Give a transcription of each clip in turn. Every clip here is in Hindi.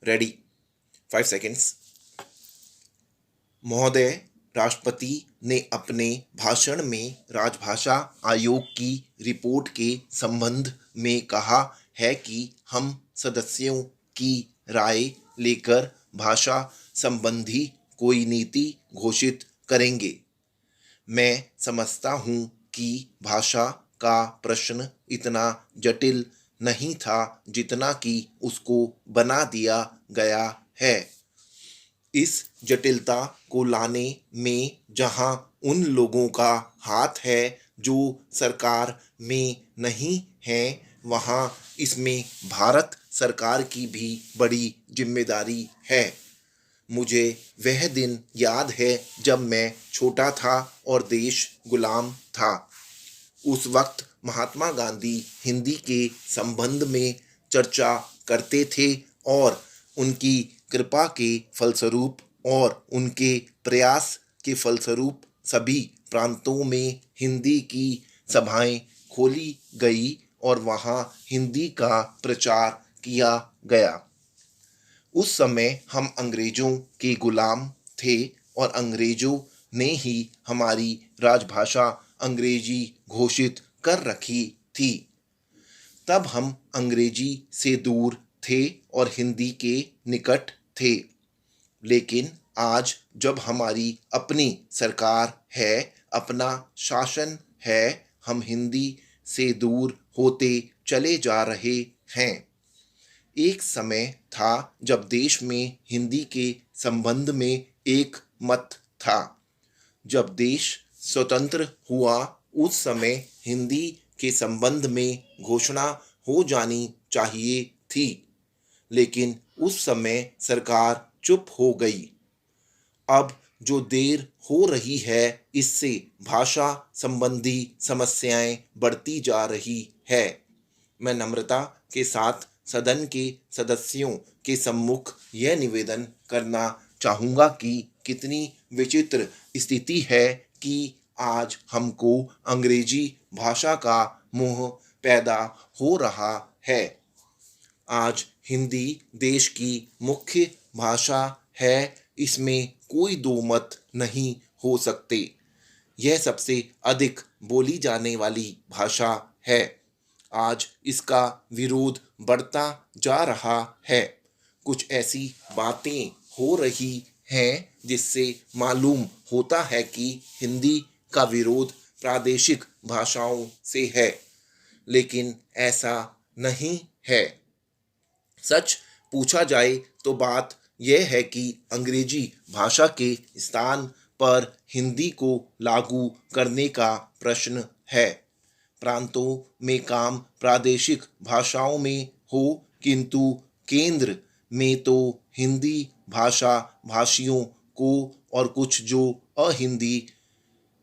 Ready 5 seconds. महोदय, राष्ट्रपति ने अपने भाषण में राजभाषा आयोग की रिपोर्ट के संबंध में कहा है कि हम सदस्यों की राय लेकर भाषा संबंधी कोई नीति घोषित करेंगे। मैं समझता हूँ कि भाषा का प्रश्न इतना जटिल नहीं था जितना कि उसको बना दिया गया है। इस जटिलता को लाने में जहां उन लोगों का हाथ है जो सरकार में नहीं हैं, वहां इसमें भारत सरकार की भी बड़ी जिम्मेदारी है। मुझे वह दिन याद है जब मैं छोटा था और देश गुलाम था। उस वक्त महात्मा गांधी हिंदी के संबंध में चर्चा करते थे और उनकी कृपा के फलस्वरूप और उनके प्रयास के फलस्वरूप सभी प्रांतों में हिंदी की सभाएं खोली गई और वहाँ हिंदी का प्रचार किया गया। उस समय हम अंग्रेजों के गुलाम थे और अंग्रेजों ने ही हमारी राजभाषा अंग्रेजी घोषित कर रखी थी। तब हम अंग्रेजी से दूर थे और हिंदी के निकट थे। लेकिन आज जब हमारी अपनी सरकार है, अपना शासन है, हम हिंदी से दूर होते चले जा रहे हैं। एक समय था जब देश में हिंदी के संबंध में एक मत था। जब देश स्वतंत्र हुआ उस समय हिंदी के संबंध में घोषणा हो जानी चाहिए थी, लेकिन उस समय सरकार चुप हो गई। अब जो देर हो रही है, इससे भाषा संबंधी समस्याएं बढ़ती जा रही है। मैं नम्रता के साथ सदन के सदस्यों के सम्मुख यह निवेदन करना चाहूँगा कि कितनी विचित्र स्थिति है कि आज हमको अंग्रेजी भाषा का मोह पैदा हो रहा है। आज हिंदी देश की मुख्य भाषा है, इसमें कोई दो मत नहीं हो सकते। यह सबसे अधिक बोली जाने वाली भाषा है। आज इसका विरोध बढ़ता जा रहा है। कुछ ऐसी बातें हो रही हैं जिससे मालूम होता है कि हिंदी का विरोध प्रादेशिक भाषाओं से है, लेकिन ऐसा नहीं है। सच पूछा जाए तो बात यह है कि अंग्रेजी भाषा के स्थान पर हिंदी को लागू करने का प्रश्न है। प्रांतों में काम प्रादेशिक भाषाओं में हो, किंतु केंद्र में तो हिंदी भाषा भाषियों को और कुछ जो अहिंदी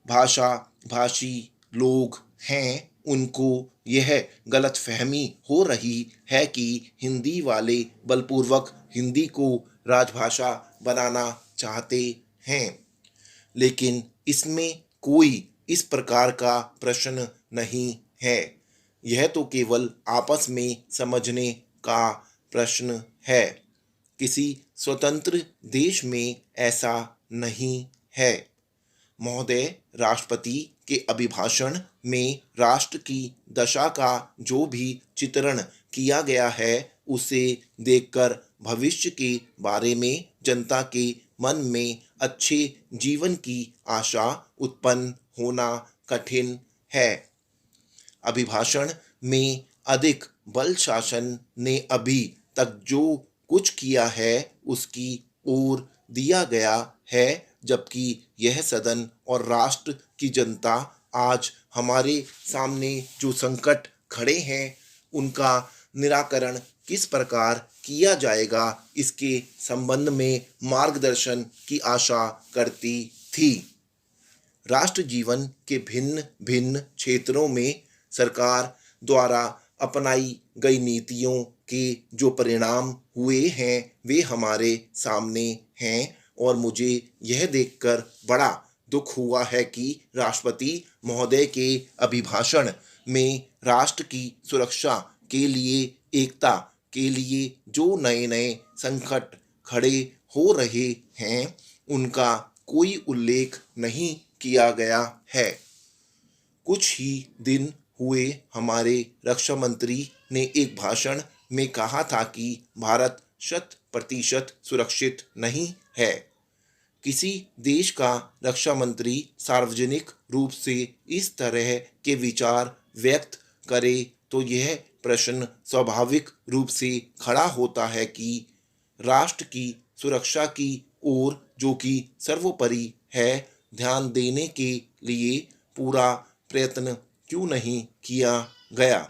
भाषा भाषी लोग हैं, उनको यह गलतफहमी हो रही है कि हिंदी वाले बलपूर्वक हिंदी को राजभाषा बनाना चाहते हैं। लेकिन इसमें कोई इस प्रकार का प्रश्न नहीं है। यह तो केवल आपस में समझने का प्रश्न है। किसी स्वतंत्र देश में ऐसा नहीं है। महोदय, राष्ट्रपति के अभिभाषण में राष्ट्र की दशा का जो भी चित्रण किया गया है, उसे देखकर भविष्य के बारे में जनता के मन में अच्छे जीवन की आशा उत्पन्न होना कठिन है। अभिभाषण में अधिक बल शासन ने अभी तक जो कुछ किया है उसकी ओर दिया गया है, जबकि यह सदन और राष्ट्र की जनता आज हमारे सामने जो संकट खड़े हैं, उनका निराकरण किस प्रकार किया जाएगा, इसके संबंध में मार्गदर्शन की आशा करती थी। राष्ट्र जीवन के भिन्न भिन्न क्षेत्रों में सरकार द्वारा अपनाई गई नीतियों के जो परिणाम हुए हैं, वे हमारे सामने हैं और मुझे यह देखकर बड़ा दुख हुआ है कि राष्ट्रपति महोदय के अभिभाषण में राष्ट्र की सुरक्षा के लिए एकता के लिए जो नए नए संकट खड़े हो रहे हैं उनका कोई उल्लेख नहीं किया गया है। कुछ ही दिन हुए हमारे रक्षा मंत्री ने एक भाषण में कहा था कि भारत 100% सुरक्षित नहीं है। किसी देश का रक्षा मंत्री सार्वजनिक रूप से इस तरह के विचार व्यक्त करे तो यह प्रश्न स्वाभाविक रूप से खड़ा होता है कि राष्ट्र की सुरक्षा की ओर, जो कि सर्वोपरि है, ध्यान देने के लिए पूरा प्रयत्न क्यों नहीं किया गया।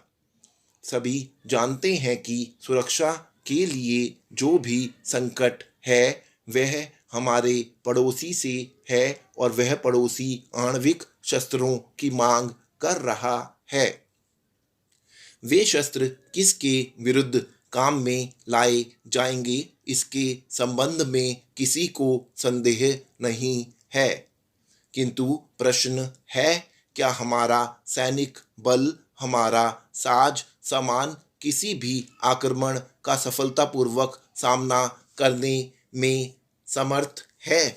सभी जानते हैं कि सुरक्षा के लिए जो भी संकट है वह हमारे पड़ोसी से है और वह पड़ोसी आणविक शस्त्रों की मांग कर रहा है। वे शस्त्र किसके विरुद्ध काम में लाए जाएंगे इसके संबंध में किसी को संदेह नहीं है, किंतु प्रश्न है क्या हमारा सैनिक बल, हमारा साज सामान किसी भी आक्रमण का सफलतापूर्वक सामना करने में समर्थ है।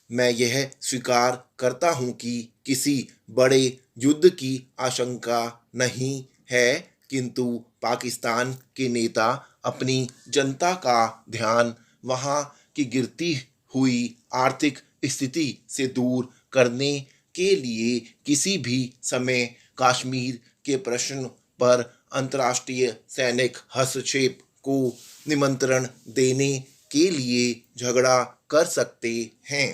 मैं यह स्वीकार करता हूं कि किसी बड़े युद्ध की आशंका नहीं है, किंतु पाकिस्तान के नेता अपनी जनता का ध्यान वहां की गिरती हुई आर्थिक स्थिति से दूर करने के लिए किसी भी समय कश्मीर के प्रश्न पर अंतर्राष्ट्रीय सैनिक हस्तक्षेप को निमंत्रण देने के लिए झगड़ा कर सकते हैं।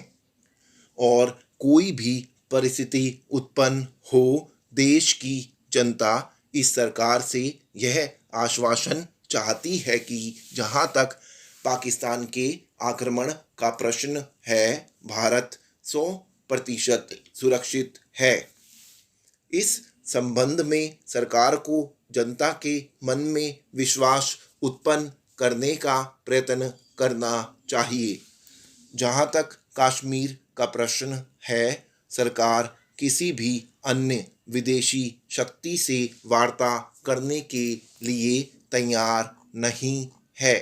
और कोई भी परिस्थिति उत्पन्न हो, देश की जनता इस सरकार से यह आश्वासन चाहती है कि जहां तक पाकिस्तान के आक्रमण का प्रश्न है, भारत 100% सुरक्षित है। इस संबंध में सरकार को जनता के मन में विश्वास उत्पन्न करने का प्रयत्न करना चाहिए। जहां तक कश्मीर का प्रश्न है, सरकार किसी भी अन्य विदेशी शक्ति से वार्ता करने के लिए तैयार नहीं है।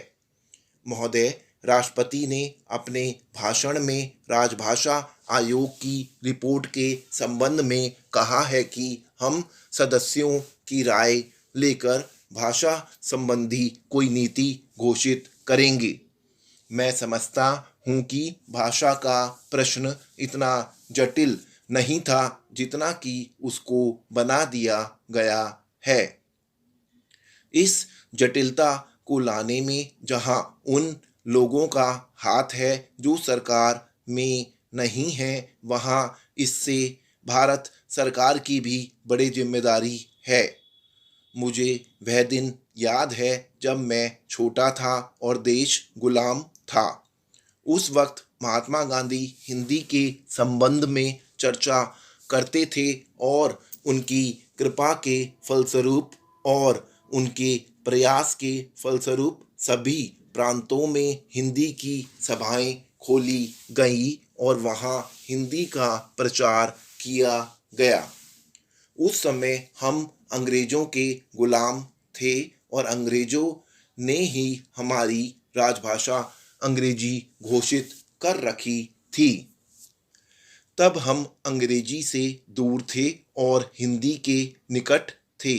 महोदय, राष्ट्रपति ने अपने भाषण में राजभाषा आयोग की रिपोर्ट के संबंध में कहा है कि हम सदस्यों की राय लेकर भाषा संबंधी कोई नीति घोषित करेंगे। मैं समझता हूँ कि भाषा का प्रश्न इतना जटिल नहीं था जितना कि उसको बना दिया गया है। इस जटिलता को लाने में जहां उन लोगों का हाथ है जो सरकार में नहीं है, वहां इससे भारत सरकार की भी बड़ी जिम्मेदारी है। मुझे वह दिन याद है जब मैं छोटा था और देश गुलाम था। उस वक्त महात्मा गांधी हिंदी के संबंध में चर्चा करते थे और उनकी कृपा के फलस्वरूप और उनके प्रयास के फलस्वरूप सभी प्रांतों में हिंदी की सभाएं खोली गई और वहाँ हिंदी का प्रचार किया गया। उस समय हम अंग्रेज़ों के गुलाम थे और अंग्रेज़ों ने ही हमारी राजभाषा अंग्रेजी घोषित कर रखी थी। तब हम अंग्रेजी से दूर थे और हिंदी के निकट थे,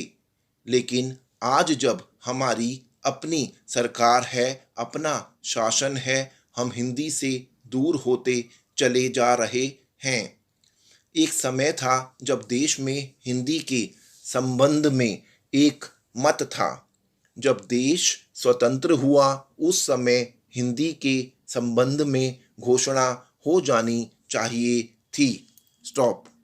लेकिन आज जब हमारी अपनी सरकार है, अपना शासन है, हम हिंदी से दूर होते चले जा रहे हैं। एक समय था जब देश में हिंदी के संबंध में एक मत था। जब देश स्वतंत्र हुआ उस समय हिंदी के संबंध में घोषणा हो जानी चाहिए थी। स्टॉप।